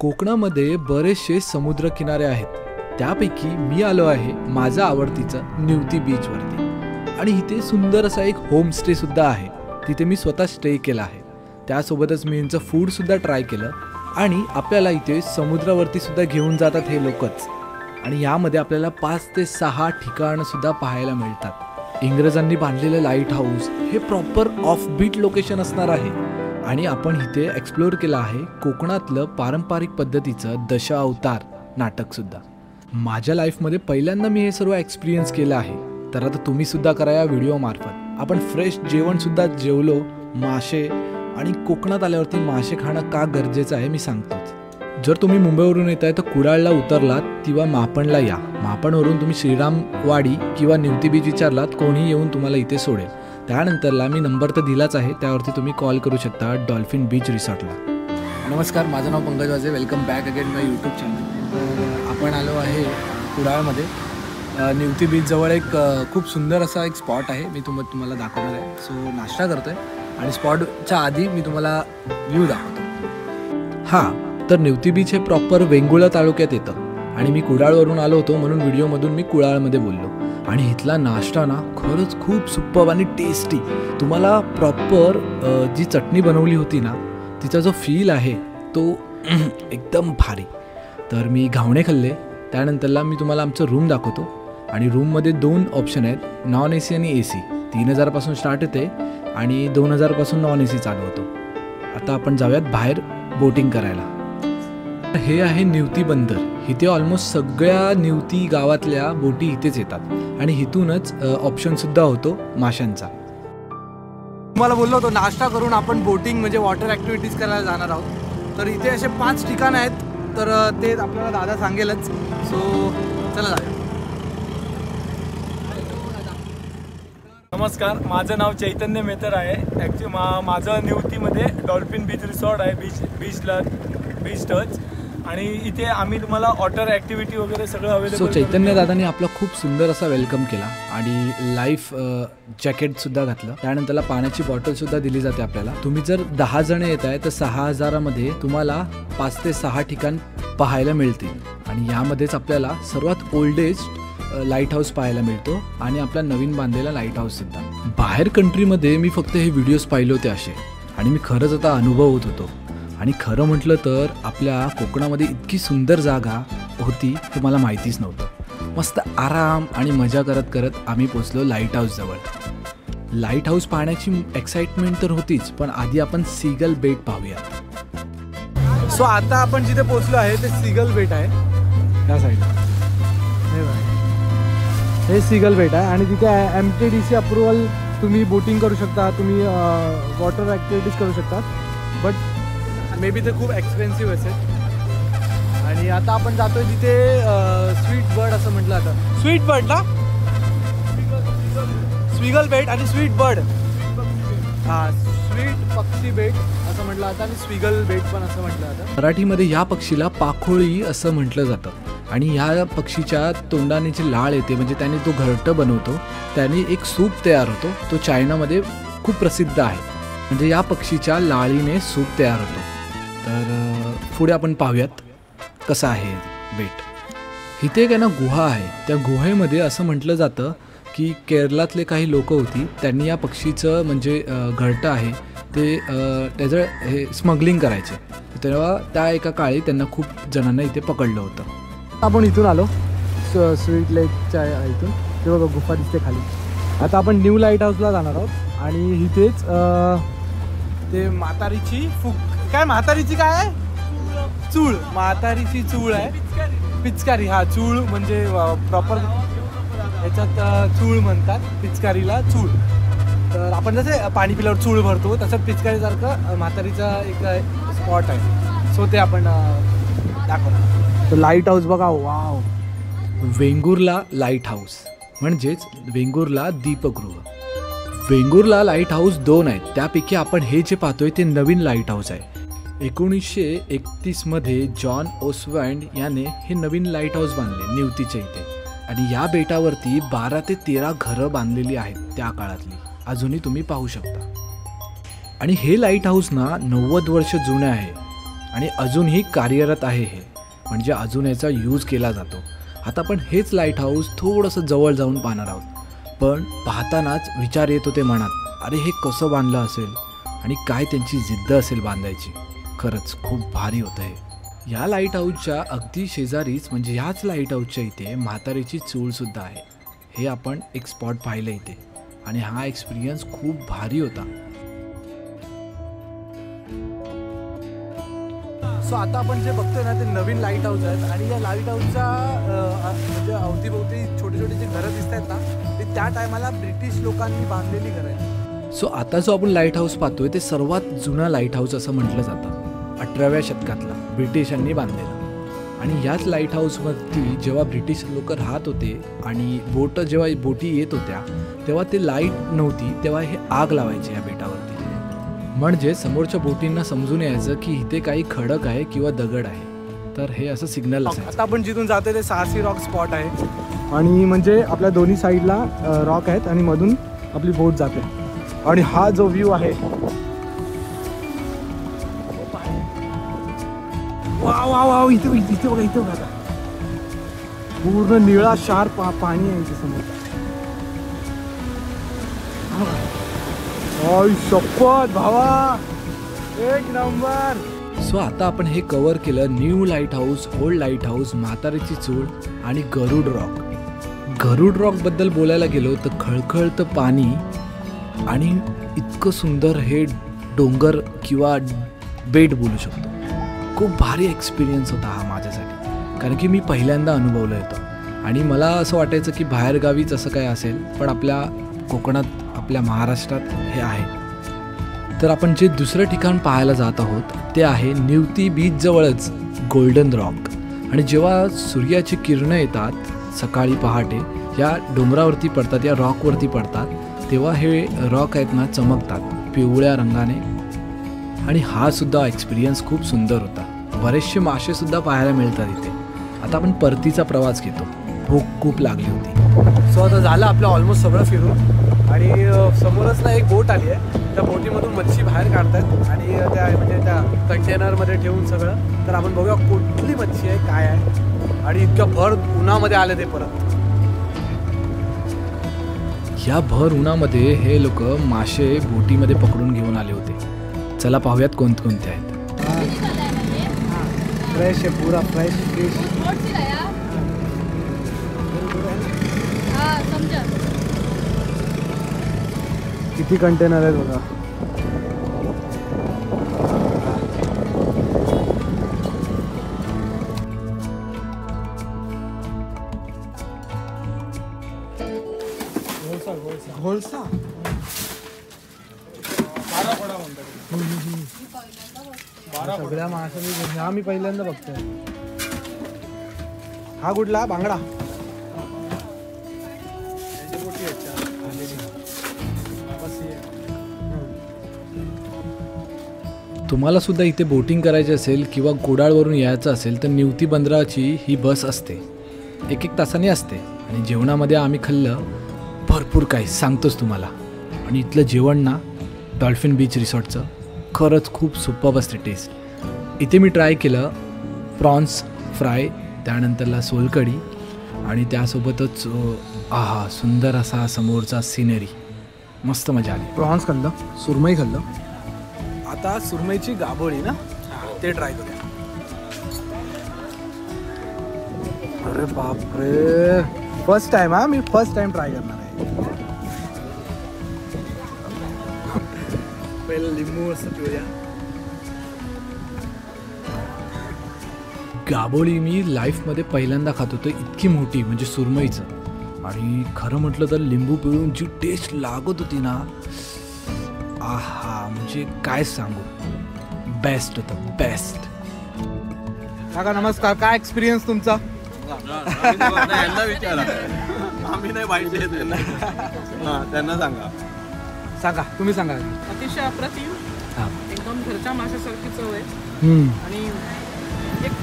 कोकणामध्ये बरेचसे समुद्र किनारे आहेत, त्यापैकी मी आलो आहे माझा आवडतीचा निवती बीचवरती। आणि इथे सुंदर असा एक होमस्टे सुद्धा आहे, तिथे मी स्वतः स्टे केला आहे। त्यासोबतच मी यांचं फूड सुद्धा ट्राय केलं आणि आपल्याला इथे समुद्रावरती सुद्धा घेऊन जातात हे लोकच। आणि यामध्ये आपल्याला 5 ते 6 ठिकाणं सुद्धा पाहायला मिळतात। इंग्रजांनी बांधलेलं लाईट हाऊस हे प्रॉपर ऑफ बीट लोकेशन असणार आहे। आणि आपण इथे एक्सप्लोर केलं आहे कोकणातलं पारंपरिक पद्धतीचं दशावतार नाटक सुद्धा। माझ्या लाईफमध्ये पहिल्यांदा मी हे सर्व एक्सपिरियन्स केलं आहे, तर आता तुम्ही सुद्धा करा या व्हिडिओ मार्फत। आपण फ्रेश जेवण सुद्धा जेवलो, मासे, आणि कोकणात आल्यावरती मासे खाणं का गरजेचं आहे मी सांगतोच। जर तुम्ही मुंबईवरून येताय तर कुडाळला उतरलात किंवा मापणला या। मापणवरून तुम्ही श्रीरामवाडी किंवा निवती बीच विचारलात, कोणी येऊन तुम्हाला इथे सोडेल। त्यानंतरला मी नंबर तर दिलाच आहे, त्यावरती तुम्ही कॉल करू शकता डॉल्फिन बीच रिसॉर्टला। नमस्कार, माझं नाव पंकज वाजे, वेलकम बॅक अगेन माय यूट्यूब चॅनल। आपण आलो आहे कुडाळमध्ये निवती बीचजवळ एक खूप सुंदर असा एक स्पॉट आहे, मी तुम्हाला दाखवणार आहे। सो नाश्ता करतोय आणि स्पॉटच्या आधी मी तुम्हाला व्ह्यू दाखवतो। हां, तर निवती बीच हे प्रॉपर वेंगुर्ला तालुक्यात येतं आणि मी कुडाळवरून आलो होतो म्हणून व्हिडिओमधून मी कुडाळमध्ये बोललो। आणि इथला नाश्ता ना खरंच खूप सुपर्ब आणि टेस्टी। तुम्हाला प्रॉपर जी चटणी बनवली होती ना, तिचा जो फील आहे तो एकदम भारी। तर मी घावणे खाल्ले, त्यानंतरला मी तुम्हाला आमचं रूम दाखवतो। आणि रूममध्ये 2 ऑप्शन आहेत, नॉन AC आणि AC। 3000 पासून स्टार्ट होते आणि 2000 पासून नॉन AC चालू होतो। आता आपण जाऊयात बाहेर बोटिंग करायला। हे आहे निवती बंदर, इथे ऑलमोस्ट सगळ्या निवती गावातल्या बोटी इथेच येतात आणि इथूनच ऑप्शन सुद्धा होतो माशांचा। तुम्हाला बोललो होतो नाश्ता करून आपण बोटिंग म्हणजे वॉटर ॲक्टिव्हिटीज करायला जाणार आहोत। तर इथे असे 5 ठिकाण आहेत, तर ते आपल्याला दादा सांगेलच। सो चला जाऊया। नमस्कार, माझं नाव चैतन्य मेहतर आहे। माझं निवतीमध्ये डॉल्फिन बीच रिसॉर्ट आहे, बीच टच। आणि इथे आम्ही तुम्हाला वॉटर ॲक्टिव्हिटी वगैरे सगळं अवेलेबल। सो चैतन्य दादांनी आपला खूप सुंदर असा वेलकम केला आणि लाईफ जॅकेट सुद्धा घातलं। त्यानंतरला पाण्याची बॉटल सुद्धा दिली जाते आपल्याला। तुम्ही जर 10 जण येत आहे तर 6000 मध्ये तुम्हाला 5 ते 6 ठिकाण पाहायला मिळतील। आणि यामध्येच आपल्याला सर्वात ओल्डेस्ट लाईट हाऊस पाहायला मिळतो आणि आपला नवीन बांधलेला लाईट हाऊस सुद्धा। बाहेर कंट्रीमध्ये मी फक्त हे व्हिडिओज पाहिले होते असे, आणि मी खरंच आता अनुभवत होतो। आणि खरं म्हटलं तर आपल्या कोकणामध्ये इतकी सुंदर जागा होती हे मला माहितीच नव्हतं। मस्त आराम आणि मजा करत करत आम्ही पोचलो लाईट हाऊस जवळ। लाईट हाऊस पाहण्याची एक्साइटमेंट तर होतीच, पण आधी आपण सीगल बेट पाहूया। सो आता आपण जिथे पोचलो आहे ते सीगल बेट आहे, त्या साईडला हे सीगल बेट आहे। आणि तिथे MTDC अप्रुव्हल तुम्ही बोटिंग करू शकता, तुम्ही वॉटर ॲक्टिव्हिटीज करू शकता, बट मे बी ते खूप एक्सपेन्सिव्ह असेल। आणि आता आपण जातोय जिथे स्वीट बर्ड असं म्हटलं जातं। स्वीट बर्ड ना, स्विगल बेट आणि स्वीट बर्ड, हां स्वीट पक्षी बेट असं म्हटलं जातं आणि स्विगल बेट पण असं म्हटलं जातं। मराठीमध्ये या पक्षीला पाखोळी असं म्हटलं जातं। आणि ह्या पक्षीच्या तोंडाने जी लाळ येते, म्हणजे त्याने तो घरटं बनवतो, त्याने एक सूप तयार होतो, तो चायनामध्ये खूप प्रसिद्ध आहे। म्हणजे या पक्षीच्या लाळीने सूप तयार होतो। तर पुढे आपण पाहूयात कसं आहे बेट। इथे एक आहे ना गुहा आहे, त्या गुहेमध्ये असं म्हटलं जातं की केरळातले काही लोक होती, त्यांनी या पक्षीचं म्हणजे घरटं आहे ते त्याचं हे स्मगलिंग करायचे, तेव्हा त्या एका काळी त्यांना खूप जणांना इथे पकडलं होतं। आपण इथून आलो स्वीट लेकच्या इथून, ते बघा गुफा दिसते खाली। आता आपण न्यू लाईट हाऊसला जाणार आहोत आणि इथेच ते म्हातारीची काय म्हातारीची काय आहे, चूळ, म्हातारीची चूळ आहे, पिचकारी। हा चूळ म्हणजे प्रॉपर याच्यात चूळ म्हणतात, पिचकारीला चूळ। तर आपण जसे पाणी पिल्यावर चूळ भरतो तसं पिचकारीसारखं म्हातारीचा एक स्पॉट आहे। सो ते आपण दाखवणार। तर लाईट हाऊस बघा, वाव, वेंगुर्ला लाईट हाऊस म्हणजेच वेंगुर्ला दीपगृह। वेंगुर्ला लाईट हाऊस 2 आहेत, त्यापैकी आपण हे जे पाहतोय ते नवीन लाईट हाऊस आहे। 1931 मध्ये जॉन ओसवँड याने हे नवीन लाईट हाऊस बांधले निवतीच्या इथे। आणि या बेटावरती 12 ते 13 घरं बांधलेली आहेत त्या काळातली, अजूनही तुम्ही पाहू शकता। आणि हे लाईट हाऊस ना 90 वर्ष जुने आहे आणि अजूनही कार्यरत आहे हे, म्हणजे अजून याचा यूज केला जातो. आता आपण हेच लाईट हाऊस थोडंसं जवळ जाऊन पाहणार आहोत. पण पाहतानाच विचार येत होते मनात, अरे हे कसं बांधलं असेल आणि काय त्यांची जिद्द असेल बांधायची. खरंच खूप भारी होतं हे. या लाईट हाऊसच्या अगदी शेजारीच म्हणजे ह्याच लाईट हाऊसच्या इथे म्हातारीची चूळसुद्धा आहे. हे आपण एक स्पॉट पाहिलं इथे आणि हा एक्सपिरियन्स खूप भारी होता. सो आता आपण जे बघतोय ना ते नवीन लाईट हाऊस आहेत आणि या लाईट हाऊसच्या म्हणजे अवतीभोवती छोटे छोटे जे घरं दिसत आहेत ना ते त्या टायमाला ब्रिटिश लोकांनी बांधलेली घरं आहेत. सो आता जो आपण लाईट हाऊस पाहतोय ते सर्वात जुना लाईट हाऊस असं म्हटलं जातं. 18व्या शतकातला ब्रिटिशांनी बांधलेला. आणि ह्याच लाईट हाऊसवरती जेव्हा ब्रिटिश लोक राहत होते आणि जेव्हा बोटी येत होत्या तेव्हा ते लाईट नव्हती, तेव्हा हे आग लावायचे या बेटावरती. म्हणजे समोरच्या बोटींना समजून यायचं की इथे काही खडक आहे किंवा दगड आहे, तर हे असं सिग्नल असायचं. आता आपण जिथून जातोय ते साहसी रॉक स्पॉट आहे आणि म्हणजे आपल्या दोन्ही साईडला रॉक आहेत आणि मधून आपली बोट जाते. आणि हा जो व्ह्यू आहे वाव वाव वाव, इथे बघा पूर्ण निळा शार पाणी आहे इथे समोर. शपथ भावा, एक नंबर. सो आता आपण हे कव्हर केलं new lighthouse, old lighthouse, म्हातारीची चूळ आणि गरुड रॉक. गरुड रॉक बद्दल बोलायला गेलो तर खळखळतं पाणी आणि इतकं सुंदर हे डोंगर किंवा बेट बोलू शकतो. खूप भारी एक्सपिरियन्स होता हा माझ्यासाठी, कारण की मी पहिल्यांदा अनुभवलं होतं आणि मला असं वाटायचं की बाहेरगावीच असं काय असेल, पण आपल्या कोकणात, आपल्या महाराष्ट्रात हे आहे. तर आपण जे दुसरं ठिकाण पाहायला जात आहोत ते आहे निवती बीच जवळच गोल्डन रॉक. आणि जेव्हा सूर्याची किरणं येतात सकाळी पहाटे या डोंगरावरती पडतात, या रॉकवरती पडतात, तेव्हा हे रॉक आहेत ना चमकतात पिवळ्या रंगाने. आणि हा सुद्धा एक्सपिरियन्स खूप सुंदर होता. बरेचसे मासेसुद्धा पाहायला मिळतात इथे. आता आपण परतीचा प्रवास घेतो, भूक खूप लागली होती. सो आता झालं आपलं ऑलमोस्ट सगळं फिरून आणि समोरच ना एक बोट आली आहे. त्या बोटीमधून मच्छी बाहेर काढतात आणि त्या म्हणजे त्या कंटेनरमध्ये ठेवून सगळं. तर आपण बघूया कुठली मच्छी आहे, काय आहे. आणि इतक्या भर उन्हामध्ये आले ते परत. या भर उन्हामध्ये हे लोक मासे बोटीमध्ये पकडून घेऊन आले होते. चला पाहूयात कोणते आहेत. फ्रेश आहे, पुरा फ्रेश फिश. किती कंटेनर आहेत बघा. घोलसा सगळ्या माशांनी हा मी पहिल्यांदा बघतोय. हा कुठला बांगडा. तुम्हाला सुद्धा इथे बोटिंग करायची असेल किंवा कुडाळवरून यायचं असेल तर निवती बंदराची ही बस असते, 1-1 तासाने असते. आणि जेवणामध्ये आम्ही खाल्लं भरपूर काही सांगतोच तुम्हाला. आणि इथलं जेवण ना डॉल्फिन बीच रिसॉर्टचं खरंच खूप सुपर्ब असते टेस्ट. इथे मी ट्राय केलं प्रॉन्स फ्राय, त्यानंतरला सोलकढी आणि त्यासोबतच आहा सुंदर असा समोरचा सिनरी. मस्त मजा आली. प्रॉन्स खाल्लं, सुरमई खाल्लं. आता सुरमईची गाभोळी ना ते ट्राय करूया. अरे बापरे, फर्स्ट टाइम हा, मी फर्स्ट टाइम ट्राय करणार आहे. पहिलं लिंबू असं पिऊया. गाबोळी मी लाईफमध्ये पहिल्यांदा खात होतो, इतकी मोठी म्हणजे सुरमईचं. आणि खरं म्हटलं तर लिंबू पिळून जी टेस्ट लागत होती ना, आहा म्हणजे काय सांगू, बेस्ट होतं, बेस्ट. काका नमस्कार, काय एक्सपिरियन्स तुमचा? यांना विचारा, आम्ही नाही माहिती त्यांना सांगा. सांगा, तुम्ही सांगा. अतिशय अप्रतिम, एकदम घरच्या माशासारखी चव आहे आणि एक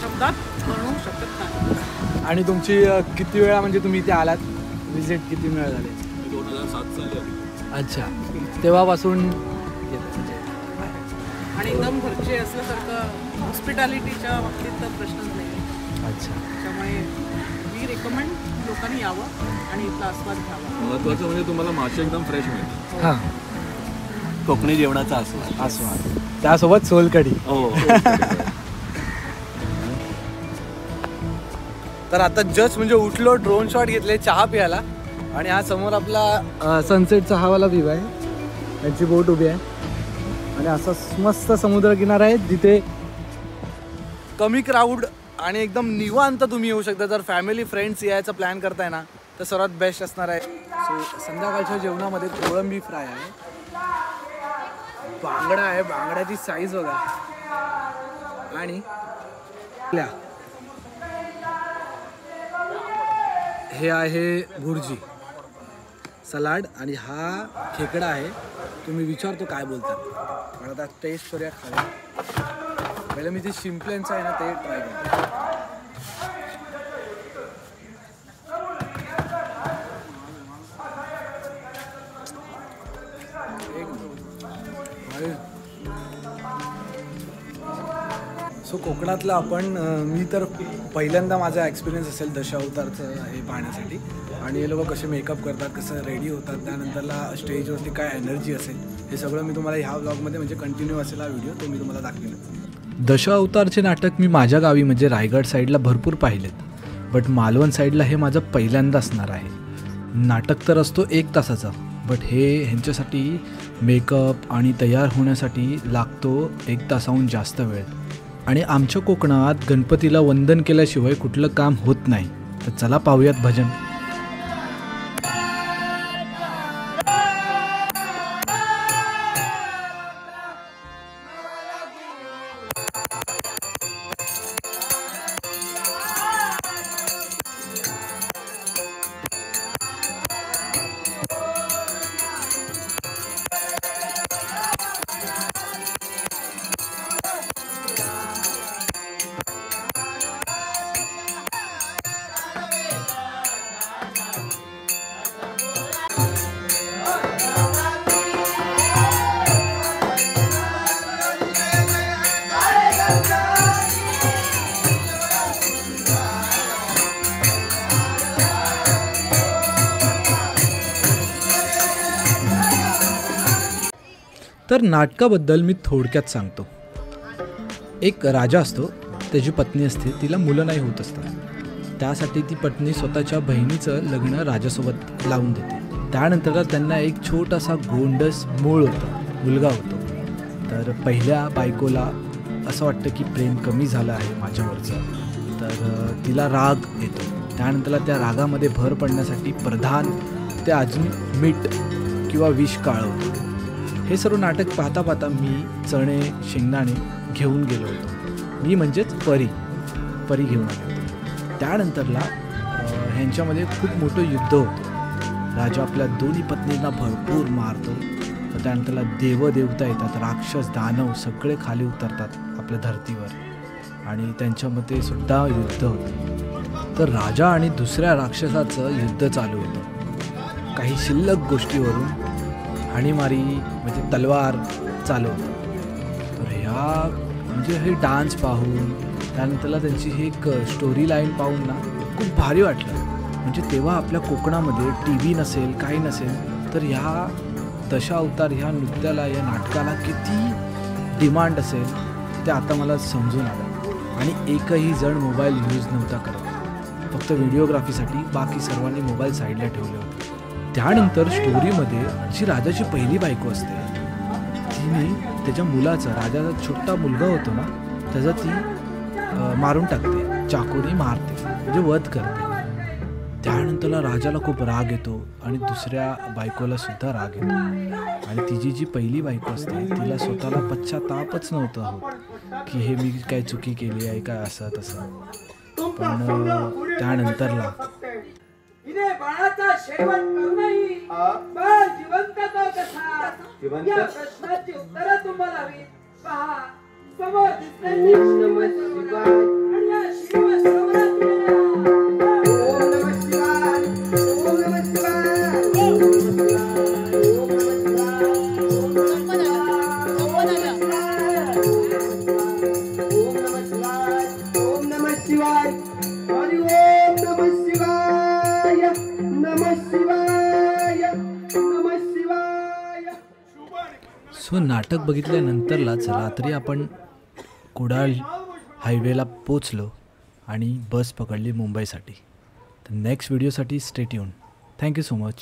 शब्दात म्हणू शकत नाही. आणि तुमची किती वेळा म्हणजे तुम्ही इथे आलात, विजिट किती वेळा झाले? 2007 साली आली. अच्छा, तेव्हापासून आणि एकदम घरचे असल्यासारखं हॉस्पिटॅलिटीच्या बाबतीत तर प्रश्नच नाही. अच्छा. त्यामुळे मी रेकमेंड लोकांनी यावं आणि इथला आस्वाद घ्यावा. महत्वाचं म्हणजे तुम्हाला मासे एकदम फ्रेश मिळतात. हां, कोकणी जेवणाचा आस्वाद. आस्वाद त्यासोबत सोलकढी. हो. तर आता जस्ट म्हणजे उठलो, ड्रोन शॉट घेतले चहा प्यायला आणि हा समोर आपला सनसेटचा हवाला व्ह्यू आहे. त्यांची बोट उभी आहे आणि असा मस्त समुद्र किनारा आहे जिथे कमी क्राऊड आणि एकदम निवांत तुम्ही येऊ शकता. जर फॅमिली फ्रेंड्स यायचा प्लॅन करताय ना तर सर्वात बेस्ट असणार आहे. सो संध्याकाळच्या जेवणामध्ये कोळंबी फ्राय आहे, बांगडा आहे, बांगड्याची साईज बघा, आणि हे आहे भुर्जी, सलाड, आणि हा खेकडा आहे. तुम्ही विचारतो काय बोलतात, पण आता टेस्ट करूया, खाऊया. पहिलं मी ते शिंपल्यांचं आहे ना ते ट्राय करतो. सो कोकणातलं आपण मी तर पहिल्यांदा माझा एक्सपिरियन्स असेल दशावतारचं हे पाहण्यासाठी, आणि हे लोक कसे मेकअप करतात, कसं रेडी होतात, त्यानंतरला स्टेजवरती काय एनर्जी असेल, हे सगळं मी तुम्हाला ह्या व्लॉगमध्ये म्हणजे कंटिन्यू असेल हा व्हिडिओ तो मी तुम्हाला दाखवेन. दशावतारचे नाटक मी माझ्या गावी म्हणजे रायगड साईडला भरपूर पाहिलेत, बट मालवण साईडला हे माझं पहिल्यांदा असणार आहे. नाटक तर असतो 1 तासाचा, बट हे ह्यांच्यासाठी मेकअप आणि तयार होण्यासाठी लागतो 1 तासाहून जास्त वेळ. आणि आमच्या कोकणात गणपतीला वंदन केल्याशिवाय कुठलं काम होत नाही. तर चला पाहूयात भजन. तर नाटकाबद्दल मी थोडक्यात सांगतो. एक राजा असतो, त्याची पत्नी असते, तिला मुलं नाही होत असतात. त्यासाठी ती पत्नी स्वतःच्या बहिणीचं लग्न राजासोबत लावून देते. त्यानंतर त्यांना एक छोटासा गोंडस मूळ होतं, मुलगा होतो. तर पहिल्या बायकोला असं वाटतं की प्रेम कमी झालं आहे माझ्यावरचं, तर तिला राग येतो. त्यानंतर त्या रागामध्ये भर पडण्यासाठी प्रधान ते अजून मीठ किंवा विष काळवतो. हे सर्व नाटक पाहता पाहता मी चणे शेंगदाणे घेऊन गेलो होतो. मी म्हणजेच परी घेऊन आलो होतो. त्यानंतरला ह्यांच्यामध्ये खूप मोठं युद्ध होतं. राजा आपल्या दोन्ही पत्नींना भरपूर मारतो. त्यानंतरला देवदेवता येतात, राक्षस दानव सगळे खाली उतरतात आपल्या धर्तीवर आणि त्यांच्यामध्ये सुद्धा युद्ध होतं. तर राजा आणि दुसऱ्या राक्षसाचं युद्ध चालू होतं. काही शिल्लक गोष्टीवरून हाणीमारी म्हणजे तलवार चालू होतं. तर ह्या म्हणजे हे डान्स पाहून त्यानंतरला त्यांची ही एक स्टोरी लाईन पाहून ना खूप भारी वाटलं. म्हणजे तेव्हा आपल्या कोकणामध्ये TV नसेल, काही नसेल, तर ह्या दशावतार ह्या नृत्याला, या नाटकाला किती डिमांड असेल ते आता मला समजून आलं. आणि एकही जण मोबाईल यूज नव्हता करत, फक्त व्हिडिओग्राफीसाठी बाकी सर्वांनी मोबाईल साईडला ठेवले होते. त्यानंतर स्टोरीमध्ये जी राजाची पहिली बायको असते तिने त्याच्या मुलाचा, राजाचा छोटा मुलगा होतो ना, त्याचा ती मारून टाकते, चाकूने मारते, म्हणजे वध करते. त्यानंतरला राजाला खूप राग येतो आणि दुसऱ्या बायकोला सुद्धा राग येतो. आणि तिची जी पहिली बायको असते तिला स्वतःला पश्चातापच नव्हतं होत की हे मी काय चुकी केली आहे काय असं तसं. पण त्यानंतरला बाळाचा शेवट करूनही बाळ जिवंत तो कसा, या प्रश्नाची उत्तरं तुम्हाला हवी. पहा समोर दिसलेली शिव शिवाय आणि या शिव सरोवरात ओम नमः शिवाय, ओम नमः शिवाय, ओम नमः शिवाय, ओम नमः शिवाय, ओम नमः शिवाय, ओम नमः शिवाय, ओम नमः शिवाय, ओम ओम नमः शिवाय हरि ओम नमः शिवाय नमः शिवाय नमः शिवाय. सो नाटक बघितल्यानंतरलाच रात्री आपण कुडाळ हायवेला पोचलो आणि बस पकडली मुंबईसाठी. तर नेक्स्ट व्हिडिओसाठी stay tune. Thank you so much.